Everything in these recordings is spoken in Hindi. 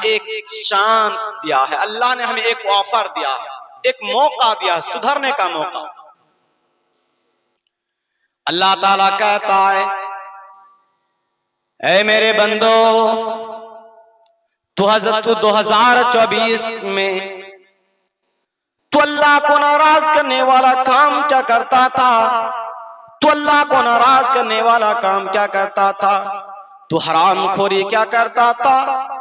एक चांस दिया है, अल्लाह ने हमें एक ऑफर दिया है, एक मौका दिया है, सुधरने का मौका। अल्लाह ताला कहता है, ऐ मेरे बंदो, तू 2024 में तू अल्लाह को नाराज करने वाला काम क्या करता था? तू अल्लाह को नाराज करने वाला काम क्या करता था? तू हरामखोरी क्या करता था?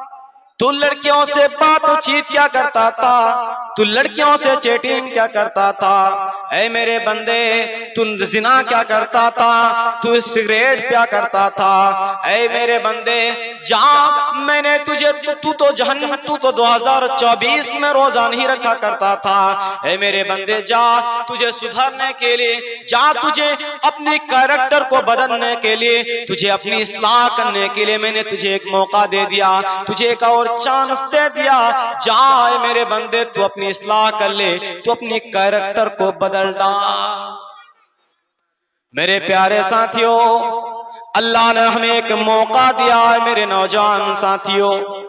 तू लड़कियों से बातचीत क्या करता था? तू लड़कियों से चैटिंग क्या करता था? ऐ मेरे बंदे, तू जिना क्या करता था? तू सिगरेट क्या करता था? ऐ मेरे बंदे, जा, मैंने तुझे तू तो 2024 में रोजा नहीं रखा करता था। ऐ मेरे बंदे, जा, तुझे सुधरने के लिए, जा, तुझे अपनी कैरेक्टर को बदलने के लिए, तुझे अपनी इस्लाह करने के लिए मैंने तुझे एक मौका दे दिया, तुझे एक और चांस दे दिया। जा मेरे बंदे, तू अपनी इस्लाह कर ले, तू अपनी कैरेक्टर को बदल डाल। मेरे प्यारे साथियों, अल्लाह ने हमें एक मौका दिया है। मेरे नौजवान साथियों,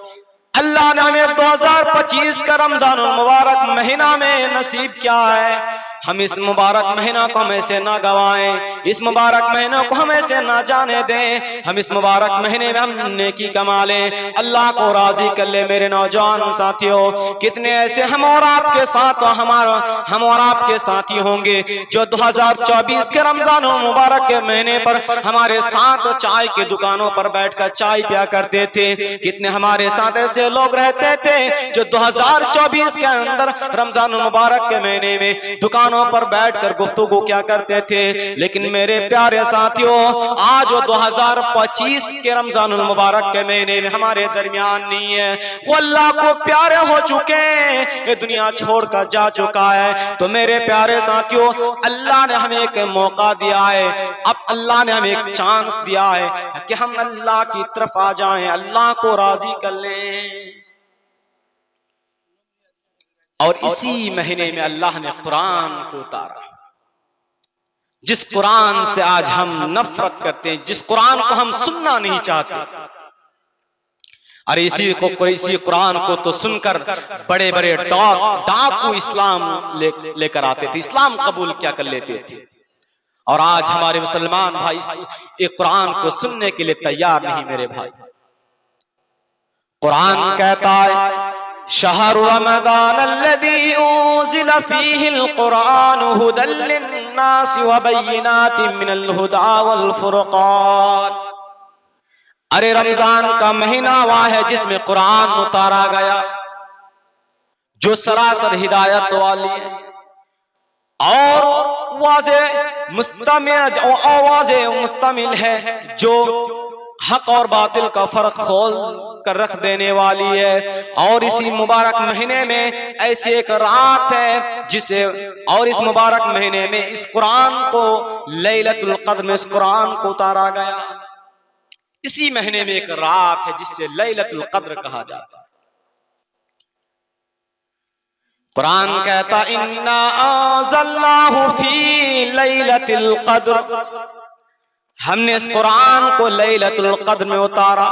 अल्लाह ने हमें 2025 का रमजान मुबारक महीना में नसीब किया है। हम इस मुबारक महीना को हम ऐसे ना गवाएं, इस मुबारक महीने को हम ऐसे ना जाने दें। हम इस मुबारक महीने में हम नेकी कमा लें, अल्लाह को राजी कर ले। मेरे नौजवान साथियों, कितने ऐसे हम और आपके साथ हम और आपके साथी होंगे जो 2024 के रमजान मुबारक के महीने पर हमारे साथ चाय की दुकानों पर बैठकर चाय पिया करते थे। कितने हमारे साथ ऐसे लोग रहते थे जो 2024 के अंदर रमजान मुबारक के महीने में दुकानों पर बैठकर गुफ्तगू क्या करते थे। लेकिन मेरे प्यारे साथियों, आज वो 2025 के रमजान मुबारक के महीने में हमारे दरमियान नहीं है। वो अल्लाह को प्यारे हो चुके हैं, ये दुनिया छोड़कर जा चुका है। तो मेरे प्यारे साथियों, अल्लाह ने हमें एक मौका दिया है, अब अल्लाह ने हमें एक चांस दिया है कि हम अल्लाह की तरफ आ जाएं, अल्लाह को राजी कर लें। और इसी महीने में अल्लाह ने कुरान को उतारा, जिस कुरान से आज हम नफरत करते हैं, जिस कुरान को हम सुनना नहीं चाहते। अरे इसी कुरान को तो सुनकर बड़े बड़े डाकू इस्लाम लेकर आते थे, इस्लाम कबूल क्या कर लेते थे। और आज हमारे मुसलमान भाई इस कुरान को सुनने के लिए तैयार नहीं। मेरे भाई, कुरान कहता है, शहर रमज़ान अल्लज़ी उन्ज़िला फ़ीहिल क़ुरान हुदल लिन्नास व बय्यिनातिन मिनल हुदा वल फ़ुरक़ान। अरे रमजान का महीना वह है जिसमें कुरान उतारा गया, जो सरासर हिदायत वाली है और वाज़े मुस्तमिल है, जो हक और बातिल का फर्क खोल कर रख देने वाली है। और इसी मुबारक महीने में ऐसी एक रात है जिसे, और इस मुबारक महीने में इस कुरान को लैलतुल क़द्र में इस कुरान को उतारा गया। इसी महीने में एक रात है जिससे लैलतुल क़द्र कहा जाता है। कुरान कहता, इन्ना अंज़लनाहु फी लैलतिल क़द्र, हमने इस कुरान को लैलतुल क़द्र में उतारा।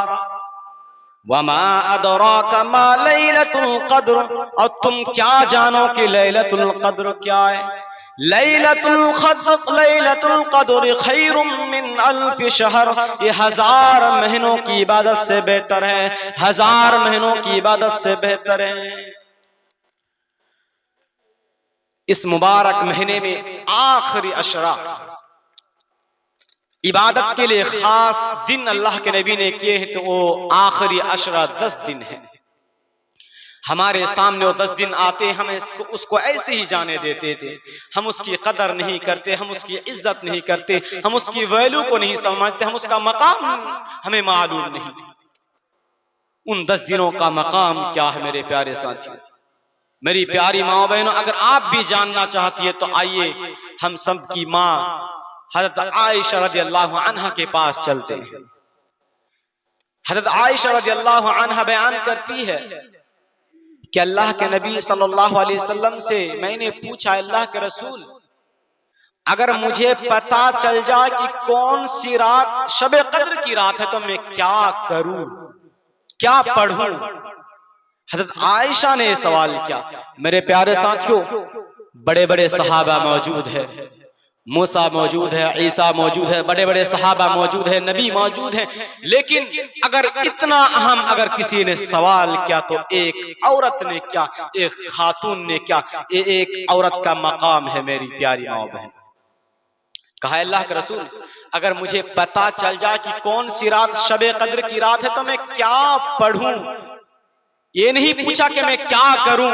वमा अदराका मा लैलतुल क़द्र, और तुम क्या जानो कि लैलतुल क़द्र क्या है। लैलतुल क़द्र खैरुम मिन अल्फ शहर, ये 1000 महीनों की इबादत से बेहतर है, 1000 महीनों की इबादत से बेहतर है। इस मुबारक महीने में आखिरी अशरा इबादत के लिए खास दिन अल्लाह के नबी ने किए हैं, तो वो आखिरी अशरा 10 दिन है। हमारे सामने वो 10 दिन आते, हम उसको ऐसे ही जाने देते थे। हम उसकी कदर नहीं करते, हम उसकी इज्जत नहीं करते, हम उसकी वैल्यू को नहीं समझते, हम उसका मकाम हमें मालूम नहीं। उन 10 दिनों का मकाम क्या है मेरे प्यारे साथियों, मेरी प्यारी माँ बहनों, अगर आप भी जानना चाहती है तो आइए हम सब की माँ हज़रत आयशा रज़ियल्लाहु अन्हा के पास चलते हैं। हज़रत आयशा रज़ियल्लाहु अन्हा बयान करती है कि अल्लाह के नबी सल्लल्लाहु अलैहि वसल्लम से मैंने पूछा, अल्लाह के रसूल, अगर मुझे पता चल जाए कि कौन सी रात शब कद्र की रात है तो मैं क्या करूं, क्या पढ़ूं? हज़रत आयशा ने सवाल किया। मेरे प्यारे साथियों, बड़े बड़े सहाबा मौजूद है, मूसा मौजूद है, ईसा मौजूद है, बड़े बड़े सहाबा मौजूद है, नबी मौजूद है, लेकिन अगर इतना अहम अगर किसी ने सवाल किया तो एक औरत ने क्या, एक खातून ने क्या, एक औरत का मकाम है। मेरी प्यारी माँ बहन, कहा अल्लाह के रसूल, अगर मुझे पता चल जाए कि कौन सी रात शबे कद्र की रात है तो मैं क्या पढ़ूं? ये नहीं पूछा कि मैं क्या करूं,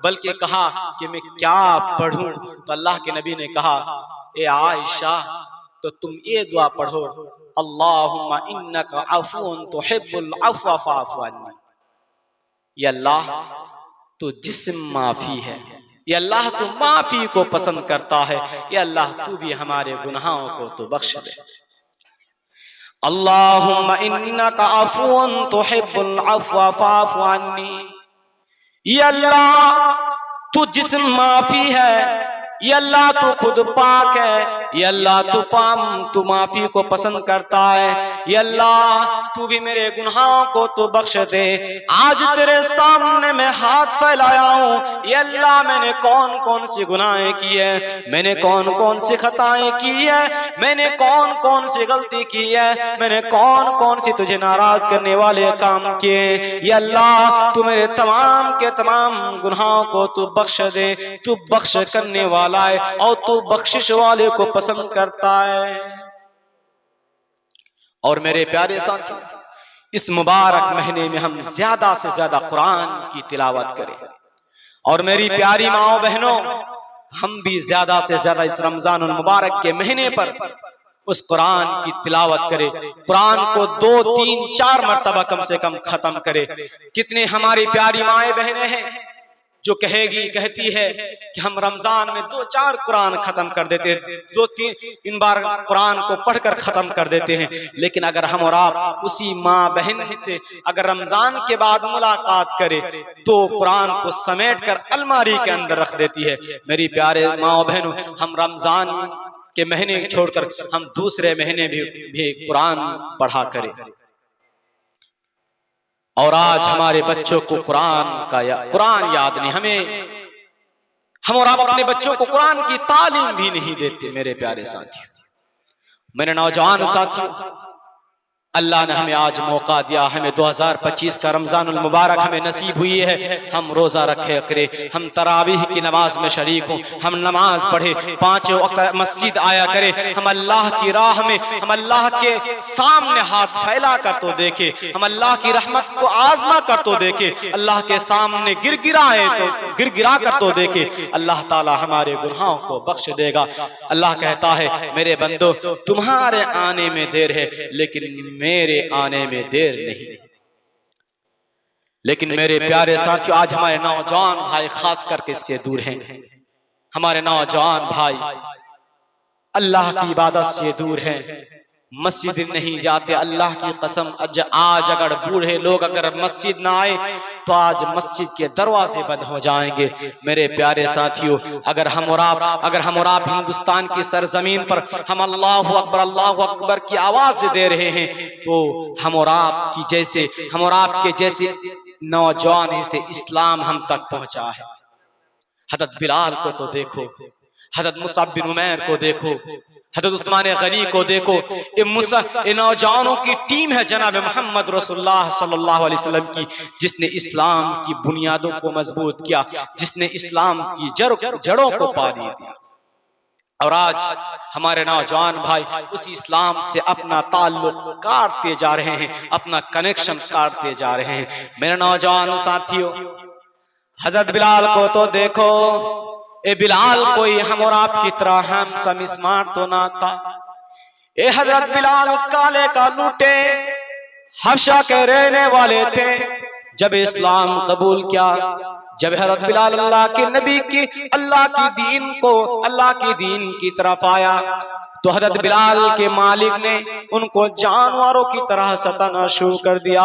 बल्कि कहा कि मैं क्या पढ़ूं। तो अल्लाह के नबी ने कहा, ए आयशा, तो तुम ये दुआ पढ़ो, अल्लाहुम्मा इन्नका अफ़ून तुहिब्बुल अफ़्व फ़अफ़ु अन्नी। या अल्लाह, तू जिस्म माफी है, या अल्लाह तू माफी को पसंद करता है, या अल्लाह तू भी हमारे गुनाहों को तो बख्श दे। अल्लाहुम्मा इन्नका अफ़ून तुहिब्बुल अफ़्व फ़अफ़ु अन्नी। या अल्लाह, तू जिस्म माफी है, या अल्लाह तू खुद पाक है, या अल्लाह तू माफी को पसंद करता है, या अल्लाह तू भी मेरे गुनाहों को तो बख्श दे। आज तेरे सामने मैं हाथ फैलाया हूँ, या अल्लाह मैंने कौन कौन सी गुनाहें की है, मैंने कौन कौन सी खताएं की है, मैंने कौन कौन सी गलती की है, मैंने कौन कौन सी तुझे नाराज करने वाले काम किए। या अल्लाह तू मेरे तमाम के तमाम गुनाहों को तू बख्श दे। तू बख्श करने वाला है और तू बख्शिश वाले को पसंद करता है। और मेरे प्यारे साथियों, इस मुबारक महीने में हम ज्यादा से ज्यादा कुरान की तिलावत करें। और मेरी प्यारी माओ बहनों, हम भी ज्यादा से ज्यादा इस रमजानुल मुबारक के महीने पर उस कुरान की तिलावत करें। कुरान को 2, 3, 4 मरतबा कम से कम खत्म करें। कितने हमारी प्यारी माएँ बहनें हैं जो कहती है कि हम रमजान में 2-4 कुरान खत्म कर देते हैं, 2-3 बार कुरान को पढ़कर खत्म कर देते हैं। लेकिन अगर हम और आप उसी माँ बहन से अगर रमजान के बाद मुलाकात करें तो कुरान को समेट कर अलमारी के अंदर रख देती है। मेरी प्यारे माँ बहनों, हम रमजान के महीने छोड़कर हम दूसरे महीने भी कुरान पढ़ा करें। और आज हमारे बच्चों को कुरान याद नहीं, हम और आप अपने बच्चों को कुरान की तालीम भी नहीं देते। मेरे प्यारे साथियों, मेरे नौजवान साथियों, अल्लाह ने हमें आज मौका दिया, हमें 2025 का रमजानुल मुबारक हमें नसीब हुई है। हम रोजा रखे करें, हम तरावीह की नमाज में शरीक हों, हम नमाज पढ़े, 5 वक्त मस्जिद आया करें, हम अल्लाह की राह में, हम अल्लाह के सामने हाथ फैला कर तो देखे, हम अल्लाह की रहमत को आजमा कर तो देखे, अल्लाह के सामने गिरगिरा कर तो देखे। अल्लाह ताला हमारे गुनाहों को बख्श देगा। अल्लाह कहता है, मेरे बंदो, तुम्हारे आने में देर है लेकिन मेरे आने में देर नहीं। लेकिन मेरे प्यारे साथियों, आज हमारे नौजवान भाई खास करके इससे दूर हैं। हमारे नौजवान भाई अल्लाह की इबादत से दूर हैं, मस्जिद नहीं जाते। अल्लाह की कसम, आज अगर बूढ़े लोग अगर मस्जिद ना आए तो आज मस्जिद के दरवाजे बंद हो जाएंगे। मेरे प्यारे साथियों, अगर हम और आप हिंदुस्तान की सरजमीन पर हम अल्लाहु अकबर की आवाज दे रहे हैं तो हम और आपके जैसे नौजवान से इस्लाम हम तक पहुंचा है। हज़रत बिलाल को तो देखो, हज़रत मुसअब बिन उमैर को देखो, हज़रत उस्मान गनी को देखो। ये नौजवानों की टीम है जनाब मोहम्मद रसूलुल्लाह सल्लल्लाहु अलैहि वसल्लम की, जिसने इस्लाम की बुनियादों को मजबूत किया, जिसने इस्लाम की जड़ों को पानी दिया। और आज हमारे नौजवान भाई उस इस्लाम से अपना ताल्लुक काटते जा रहे हैं, अपना कनेक्शन काटते जा रहे हैं। मेरे नौजवान साथियों, हज़रत बिलाल को तो देखो, ए बिलाल कोई हम और आपकी तरह हम सम स्मार्ट तो ना था। ए हजरत बिलाल काले का लूटे हबशा के रहने वाले थे। जब इस्लाम कबूल किया, जब हजरत बिलाल अल्लाह के नबी की अल्लाह की दीन की तरफ आया तो हजरत बिलाल के मालिक ने उनको जानवरों की तरह सताना शुरू कर दिया।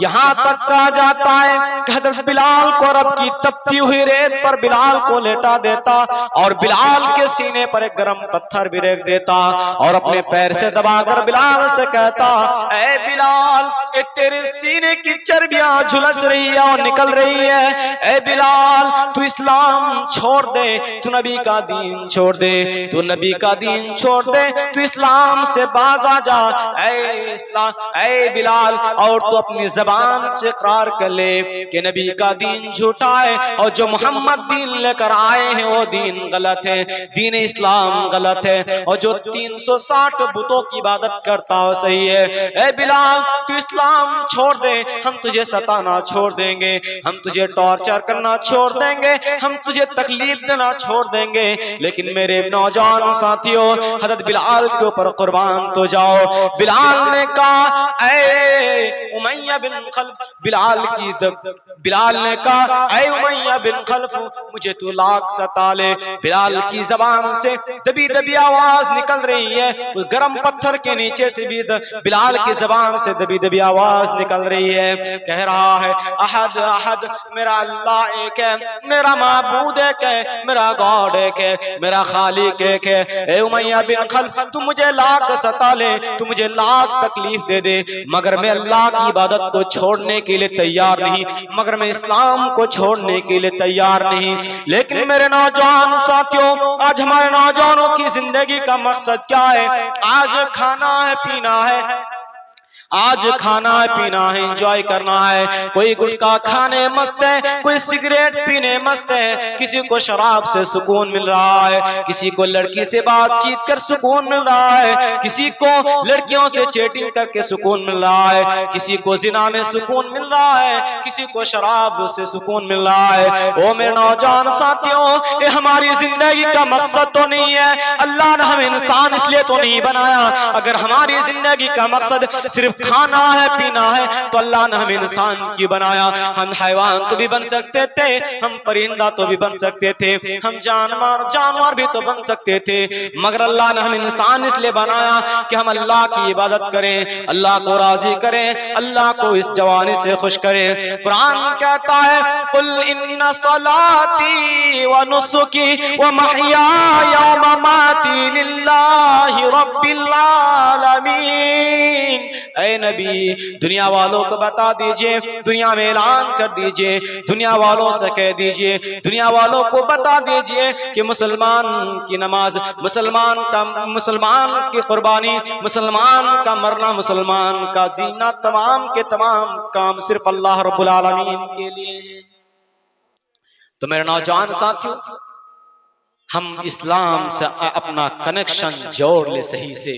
यहाँ तक कहा जाता है कि हजरत बिलाल को रब की तपती हुई रेत पर बिलाल को लेटा देता और बिलाल के सीने पर एक गर्म पत्थर भी रख देता और अपने पैर से दबाकर बिलाल से कहता, ऐ बिलाल, तेरे सीने की चर्बियां झुलस रही है और निकल रही है। ऐ बिलाल, तू इस्लाम छोड़ दे, तू नबी का दीन छोड़ दे, तू नबी का दीन छोड़ दे, तू इस्लाम से बाज आ जा। ऐ बिलाल, और तू अपनी जबान से इकरार कर ले कि नबी का दीन झूठा है और जो मोहम्मद दीन लेकर आए हैं वो दीन गलत है, दीन इस्लाम गलत है, और जो 360 बुतों की इबादत करता हो सही है। ऐ बिलाल, तू इस्लाम छोड़ दे, हम तुझे सताना छोड़ देंगे, हम तुझे टॉर्चर करना छोड़ देंगे, हम तुझे तकलीफ देना छोड़ देंगे, लेकिन मेरे नौजवान साथियों, हज़रत बिलाल के ऊपर कुर्बान तो जाओ। बिलाल ने कहा, ऐ उमैया बिन खल्फ, बिलाल ने कहा, ऐ उमैया बिन खल्फ, मुझे तू लाख सता ले। बिलाल की जबान से दबी दबी आवाज निकल रही है, उस गर्म पत्थर के नीचे से भी बिलाल की जबान से दबी दबी आवाज निकल रही है। कह रहा है, अहद अहद, मेरा अल्लाह एक है, मेरा माबूद एक है, मेरा गॉड एक है, मेरा खालिक एक है। ए उमैया बिन खल्फ, तू मुझे लाख सता ले, तू मुझे लाख तकलीफ दे दे, मगर मैं अल्लाह की इबादत को छोड़ने के लिए तैयार नहीं, मगर मैं इस्लाम को छोड़ने के लिए तैयार नहीं। लेकिन मेरे नौजवान साथियों, आज हमारे नौजवानों की जिंदगी का मकसद क्या है? आज खाना है, पीना है, आज खाना है, पीना है, एंजॉय करना है। कोई गुटखा खाने मस्त है, कोई सिगरेट पीने मस्त है, किसी को शराब से सुकून मिल रहा है, किसी को लड़की से बातचीत कर सुकून मिल रहा है, किसी को लड़कियों से चैटिंग करके सुकून मिल रहा है, किसी को जिना में सुकून मिल रहा है, किसी को शराब से सुकून मिल रहा है। ओ मेरे नौजवान साथियों, ये हमारी जिंदगी का मकसद तो नहीं है। अल्लाह ने हमें इंसान इसलिए तो नहीं बनाया। अगर हमारी जिंदगी का मकसद सिर्फ खाना है, पीना है, तो अल्लाह ने हमें इंसान क्यों बनाया? हम हैवान तो भी बन सकते थे, हम परिंदा तो भी बन सकते थे, हम जानवर भी तो बन सकते थे, मगर अल्लाह ने हमें इंसान इसलिए बनाया कि हम अल्लाह की इबादत करें, अल्लाह को राजी करें, अल्लाह को इस जवानी से खुश करें। कुरान कहता है, कुल इन्ना सलाती व नुसुकी व महयाया व ममाती लिल्लाहि रब्बिल आलमीन। ऐ नबी, दुनिया वालों को बता दीजिए, दुनिया में ऐलान कर दीजिए, दुनिया वालों से कह दीजिए, दुनिया वालों को बता दीजिए कि मुसलमान की नमाज, मुसलमान की कुर्बानी, मुसलमान का मरना, मुसलमान का जीना, तमाम के तमाम काम सिर्फ अल्लाह रब्बुल आलमीन के लिए है। तो मेरे नौजवान साथियों, हम इस्लाम से अपना कनेक्शन जोड़ ले सही से।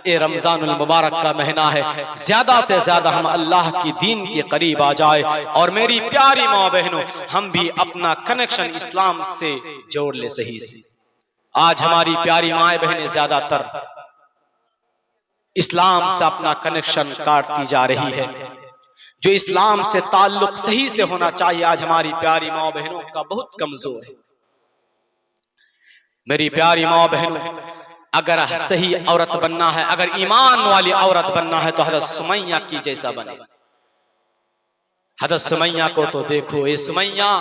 ये रमजानुल मुबारक का महीना है, ज्यादा से ज्यादा हम अल्लाह की दीन के करीब आ जाए। और मेरी प्यारी माँ बहनों, हम भी अपना कनेक्शन इस्लाम से जोड़ ले सही से। आज हमारी प्यारी माँ बहनें ज्यादातर इस्लाम से अपना कनेक्शन काटती जा रही है। जो इस्लाम से ताल्लुक सही से होना चाहिए, आज हमारी प्यारी माँ बहनों का बहुत कमजोर है। मेरी प्यारी माँ बहनों, अगर सही औरत बनना है, अगर ईमान वाली औरत बनना है, तो हज़रत सुमैया की जैसा बने। हज़रत सुमैया को तो देखो, ये सुमैया,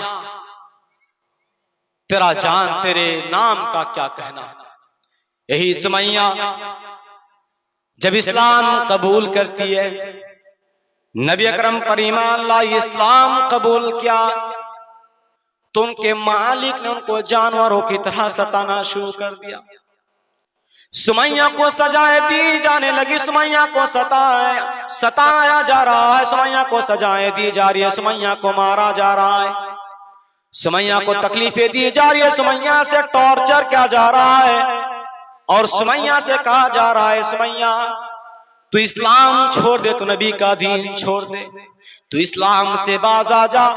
तेरा जान तेरे नाम का क्या कहना। यही सुमैया जब इस्लाम कबूल करती है, नबी अकरम पर ईमान लाई, इस्लाम कबूल किया, तो उनके मालिक ने उनको जानवरों की तरह सताना शुरू कर दिया। सुमैया को सजाएं दी जाने लगी, सुमैया को सताया जा रहा है, सुमैया को सजाएं दी जा रही है, सुमैया को मारा जा रहा है, सुमैया को तकलीफें दी जा रही है, सुमैया से टॉर्चर किया जा रहा है, और सुमैया से कहा जा रहा है, सुमैया तू इस्लाम छोड़ दे, तू नबी का दीन छोड़ दे, तू इस्लाम से बाज आ जा,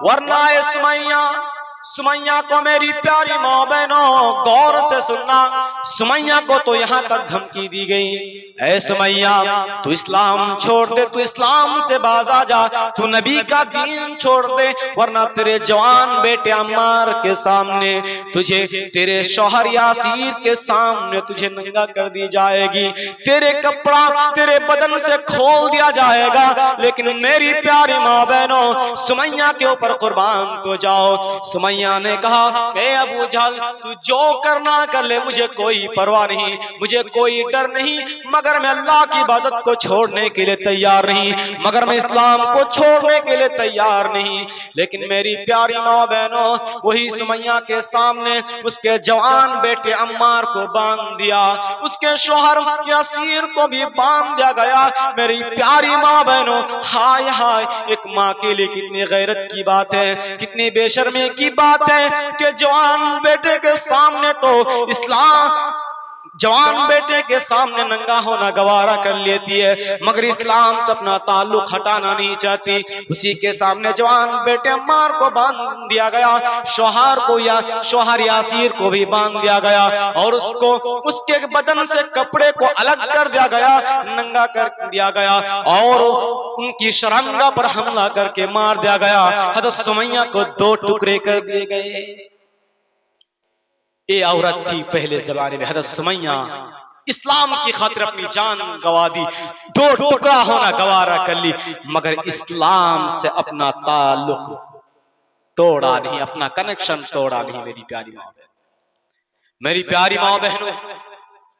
वरना सुमैया सुमैया को मेरी प्यारी माँ बहनों गौर से सुनना, सुमैया को तो यहाँ तक धमकी दी गई, ऐ सुमैया तू इस्लाम छोड़ दे, तू इस्लाम से बाज आ जा, तू नबी का दीन छोड़ दे, वरना तेरे जवान बेटे अम्मार के सामने तुझे, तेरे शौहर यासीर के सामने तुझे नंगा कर दी जाएगी, तेरे कपड़ा तेरे बदन से खोल दिया जाएगा। लेकिन मेरी प्यारी माँ बहनों सुमैया के ऊपर कुर्बान तो जाओ। सुमैया ने कहा ए अबू जहल तू जो करना कर ले, मुझे कोई परवाह नहीं, मुझे कोई डर नहीं, मगर मैं अल्लाह की इबादत को छोड़ने के लिए तैयार नहीं, मगर मैं इस्लाम को छोड़ने के लिए तैयार नहीं। लेकिन मेरी प्यारी माँ बहनों वही सुमैया के सामने उसके जवान बेटे अम्मार को बांध दिया, उसके शौहर यासीर को भी बांध दिया गया। मेरी प्यारी माँ बहनों हाय हाय, एक माँ के लिए कितनी गैरत की बात है, कितनी बेशर्मी की बात है कि जवान बेटे के सामने तो इस्लाम, जवान बेटे के सामने नंगा होना गवारा कर लेती है, मगर इस्लाम से अपना ताल्लुक हटाना नहीं चाहती। उसी के सामने जवान बेटे अम्मार को बांध दिया गया, शौहर को या शौहर यासीर को भी बांध दिया गया, और उसको उसके बदन से कपड़े को अलग कर दिया गया, नंगा कर दिया गया, और उनकी शरंगा पर हमला करके मार दिया गया। हज़रत सुमैया को दो टुकड़े कर दिए गए। ये औरत थी पहले जमाने में, हज़रत सुमैया इस्लाम की खातिर अपनी जान गवा दी, दो टुकड़ा होना गवारा कर ली, मगर इस्लाम से अपना ताल्लुक तोड़ा नहीं, अपना कनेक्शन तोड़ा नहीं। मेरी प्यारी माँ बहन, मेरी प्यारी माँ बहनों,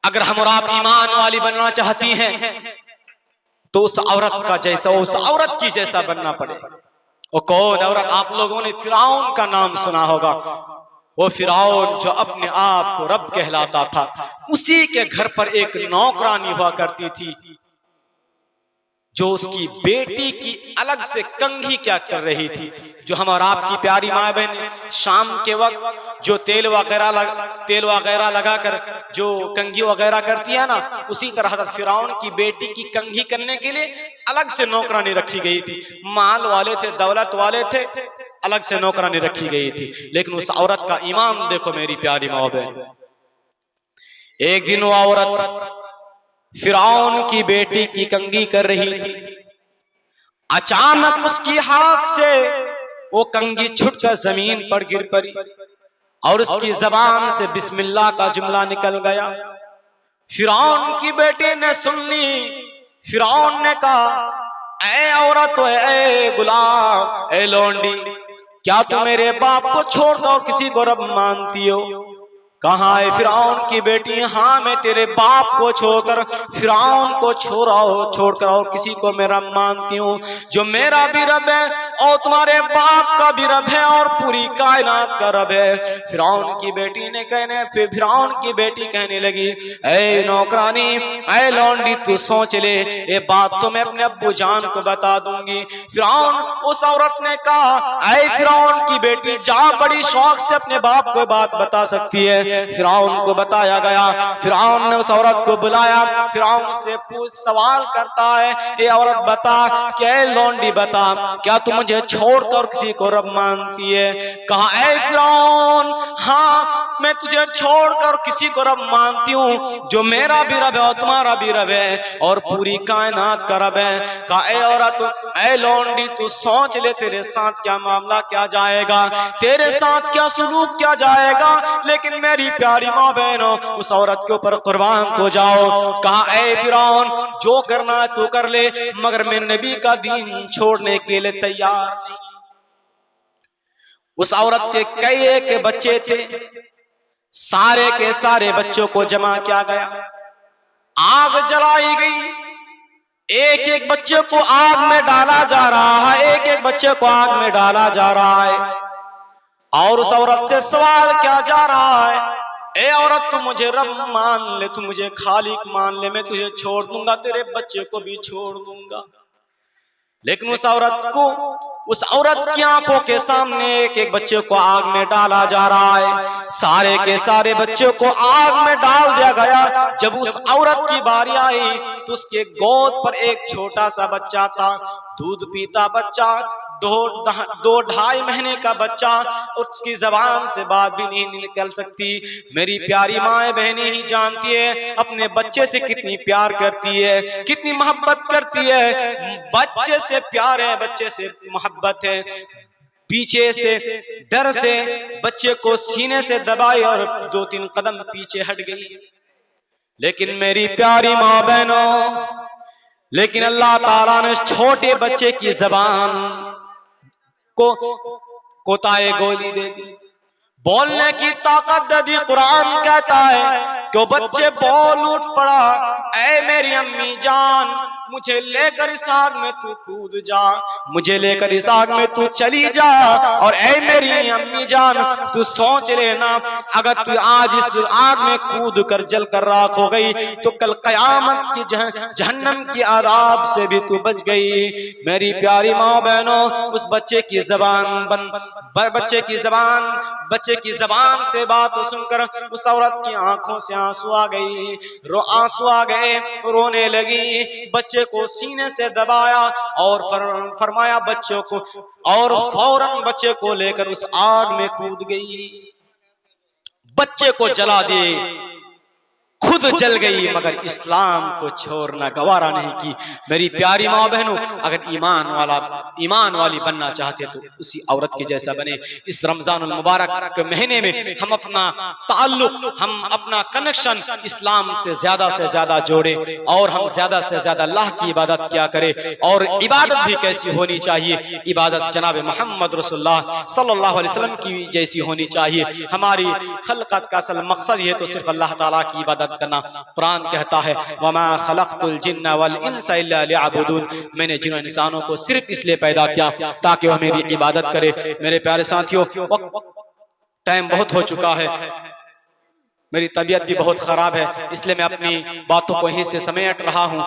अगर हम और आप ईमान वाली बनना चाहती हैं तो उस औरत का जैसा, उस औरत की जैसा बनना पड़ेगा। वो कौन औरत? आप लोगों ने फिरौन का नाम सुना होगा। वो फिरौन जो अपने आप को रब कहलाता था, उसी के घर पर एक नौकरानी हुआ करती थी जो उसकी बेटी की अलग से कंघी क्या कर रही थी। जो हम और आपकी प्यारी माँ बहन शाम के वक्त जो तेल वगैरह लगाकर जो कंघी वगैरह करती है ना, उसी तरह फिरौन की बेटी की कंघी करने के लिए अलग से नौकरानी रखी गई थी। माल वाले थे, दौलत वाले थे, अलग से नौकरानी रखी गई थी। लेकिन उस औरत का ईमान देखो मेरी प्यारी माँ बहन। एक दिन वो औरत फिरौन की बेटी की कंघी कर रही थी, अचानक उसकी हाथ से वो कंघी छुटकर जमीन पर गिर पड़ी और उसकी जबान से बिस्मिल्लाह का जुमला निकल गया। फिरौन की बेटी ने सुन ली। फिरौन ने कहा ऐ औरत, ऐ गुलाम, ऐ लौंडी, क्या तू मेरे बाप को छोड़कर और किसी को रब मानती हो? कहाँ है फिरौन की बेटी? हाँ, मैं तेरे बाप को छोड़कर, फिरौन को छोड़कर और किसी को मैं रब मानती हूँ। जो मेरा भी रब है और तुम्हारे बाप का भी रब है और पूरी कायनात का रब है। फिरौन की बेटी ने फिरौन की बेटी कहने लगी ऐ नौकरानी, ऐ लौंडी, तू सोच ले, ये बात तो मैं अपने अब्बू जान को बता दूंगी। फिरौन, उस औरत ने कहा ऐ फिरौन की बेटी, जा, बड़ी शौक से अपने बाप को बात बता सकती है। फिरौन को बताया गया। फिरौन ने उस औरत को बुलाया। फिरौन से सवाल करता है, ये औरत बता, क्या लौंडी बता, क्या तू मुझे छोड़कर किसी को रब मानती है? कहा ऐ फिरौन, हाँ, मैं तुझे छोड़कर किसी को रब मानती हूँ जो मेरा भी रब है और तुम्हारा भी रब है और पूरी कायनात का रब है। कहा ऐ औरत, ऐ लौंडी, तू सोच ले तेरे साथ क्या मामला क्या जाएगा, तेरे साथ क्या सुलूक क्या जाएगा। लेकिन मेरी प्यारी माँ बहनों, उस औरत के ऊपर कुर्बान तो जाओ। कहा ऐ फिरौन, जो करना है तू कर ले, मगर मैं नबी का दीन छोड़ने के लिए तैयार नहीं। उस औरत के कई एक बच्चे थे, सारे के सारे बच्चों को जमा किया गया, आग जलाई गई। एक एक बच्चे को आग में डाला जा रहा है, एक एक बच्चे को आग में डाला जा रहा है। और उस औरत से सवाल किया जा रहा है, ए औरत, तू मुझे रब मान ले, तू मुझे खालिक मान ले, मैं तुझे छोड़ दूंगा, तेरे बच्चे को भी छोड़ दूंगा। लेकिन उस औरत को उस औरत की आंखों के सामने एक एक बच्चे को आग में डाला जा रहा है। सारे के सारे बच्चों को आग में डाल दिया गया। जब उस औरत की बारी आई तो उसके गोद पर एक छोटा सा बच्चा था, दूध पीता बच्चा, दो ढाई महीने का बच्चा, उसकी जबान से बात भी नहीं निकल सकती। मेरी प्यारी माए बहनें ही जानती है अपने बच्चे से कितनी प्यार करती है, कितनी मोहब्बत करती है। बच्चे से प्यार है, बच्चे से मोहब्बत है। पीछे से डर से बच्चे को सीने से दबाई और 2-3 कदम पीछे हट गई। लेकिन मेरी प्यारी माँ बहनों, लेकिन अल्लाह ताला ने छोटे बच्चे की जबान को कोताए गोली दे दी, बोलने की ताकत दे दी। कुरान कहता है कि बच्चे बोल उठ पड़ा, ऐ मेरी अम्मी जान, मुझे लेकर इस आग में तू कूद जा, मुझे लेकर इस आग में तू चली जा। और ऐ मेरी अम्मी जान, तू सोच लेना, अगर तू आज इस आग में कूद कर जल कर राख हो गई तो कल कयामत की जहन्नम की आदाब से भी तू बच गई। मेरी प्यारी माँ बहनों, उस बच्चे की जबान से बात सुनकर उस औरत की आंखों से आंसू आ गए, रोने लगी। बच्चे को सीने से दबाया और फरमाया बच्चों को, और फौरन बच्चे को लेकर उस आग में कूद गई। बच्चे को जला दिए, खुद जल गई, मगर इस्लाम को छोड़ना गवारा नहीं की। मेरी प्यारी माँ बहनों, अगर ईमान वाली बनना चाहते तो उसी औरत के जैसा बने। इस रमजानुल मुबारक के महीने में हम अपना ताल्लुक, हम अपना कनेक्शन इस्लाम से ज्यादा जोड़े और हम ज्यादा से ज्यादा अल्लाह की इबादत क्या करें। और इबादत भी कैसी होनी चाहिए? इबादत जनाब मोहम्मद रसूलुल्लाह सल्लल्लाहु अलैहि वसल्लम की जैसी होनी चाहिए। हमारी खलकत का असल मकसद ये तो सिर्फ अल्लाह ताला की इबादत करना। कुरान कहता है वमा खलक़तुल जिन्ना वल इंसा इल्ला लियअबुदून, मैंने जिन इंसानों को सिर्फ इसलिए पैदा किया ताकि वह मेरी इबादत करे। मेरे प्यारे साथियों, टाइम बहुत हो चुका है, मेरी तबीयत भी बहुत खराब है, इसलिए मैं अपनी बातों को यहीं से समेट रहा हूँ।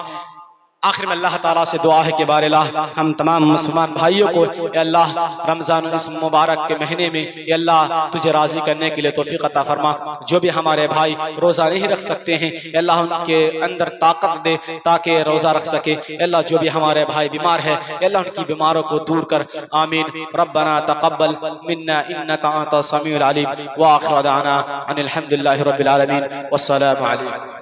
आखिर में अल्लाह ताला से दुआ है कि बार अल्लाह हम तमाम मुसलमान भाइयों को अल्लाह रमज़ान इस मुबारक के महीने में अल्लाह तुझे राज़ी करने के लिए तौफीक अता फरमा। जो भी हमारे भाई रोज़ा नहीं रख सकते हैं अल्लाह उनके अंदर ताकत दे ताकि रोज़ा रख सके। अल्लाह जो भी हमारे भाई बीमार है अल्लाह उनकी बीमारों को दूर कर, आमीन। रब्बना तक़ब्बल मिन्ना इन्नका अंतस समीउल अलीम व आखिर दाना अनिल हम्दुलिल्लाहि रब्बिल आलमीन वस्सलामु अलैकुम।